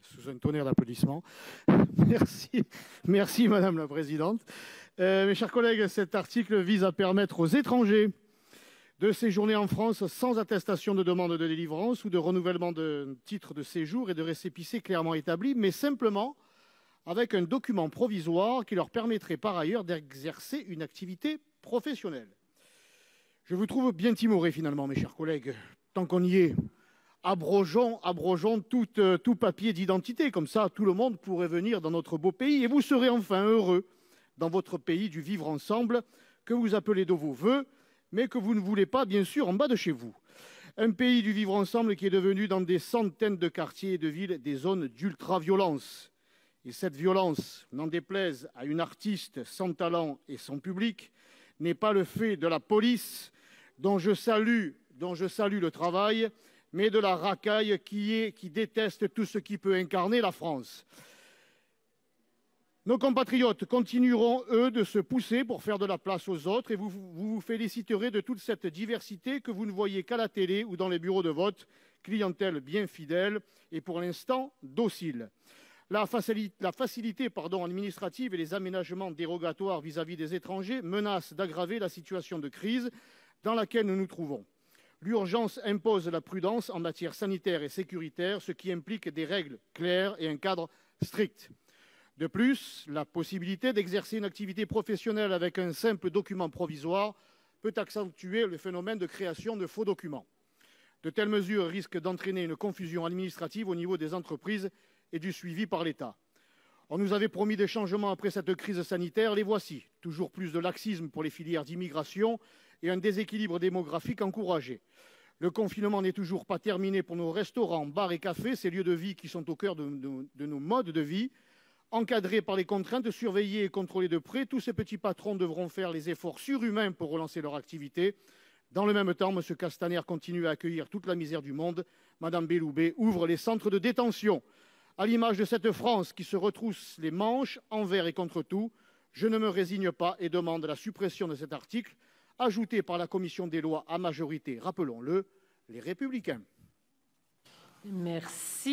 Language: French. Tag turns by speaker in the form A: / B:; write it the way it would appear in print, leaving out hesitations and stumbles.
A: sous un tonnerre d'applaudissements. Merci Madame la Présidente. Mes chers collègues, cet article vise à permettre aux étrangers de séjourner en France sans attestation de demande de délivrance ou de renouvellement de titre de séjour et de récépissé clairement établi, mais simplement avec un document provisoire qui leur permettrait par ailleurs d'exercer une activité professionnelle. Je vous trouve bien timorés finalement, mes chers collègues. Tant qu'on y est, abrogeons tout papier d'identité. Comme ça, tout le monde pourrait venir dans notre beau pays et vous serez enfin heureux dans votre pays du vivre ensemble que vous appelez de vos voeux, mais que vous ne voulez pas, bien sûr, en bas de chez vous. Un pays du vivre ensemble qui est devenu dans des centaines de quartiers et de villes des zones d'ultra-violence. Et cette violence, n'en déplaise à une artiste sans talent et sans public, n'est pas le fait de la police, dont je salue le travail, mais de la racaille qui déteste tout ce qui peut incarner la France. Nos compatriotes continueront, eux, de se pousser pour faire de la place aux autres et vous vous féliciterez de toute cette diversité que vous ne voyez qu'à la télé ou dans les bureaux de vote, clientèle bien fidèle et pour l'instant docile. La facilité administrative et les aménagements dérogatoires vis-à-vis des étrangers menacent d'aggraver la situation de crise dans laquelle nous nous trouvons. L'urgence impose la prudence en matière sanitaire et sécuritaire, ce qui implique des règles claires et un cadre strict. De plus, la possibilité d'exercer une activité professionnelle avec un simple document provisoire peut accentuer le phénomène de création de faux documents. De telles mesures risquent d'entraîner une confusion administrative au niveau des entreprises et du suivi par l'État. On nous avait promis des changements après cette crise sanitaire, les voici. Toujours plus de laxisme pour les filières d'immigration et un déséquilibre démographique encouragé. Le confinement n'est toujours pas terminé pour nos restaurants, bars et cafés, ces lieux de vie qui sont au cœur de nos modes de vie. Encadrés par les contraintes, surveillés et contrôlés de près, tous ces petits patrons devront faire les efforts surhumains pour relancer leur activité. Dans le même temps, M. Castaner continue à accueillir toute la misère du monde. Mme Belloubet ouvre les centres de détention. À l'image de cette France qui se retrousse les manches envers et contre tout, je ne me résigne pas et demande la suppression de cet article, ajouté par la commission des lois à majorité, rappelons-le, les Républicains.
B: Merci.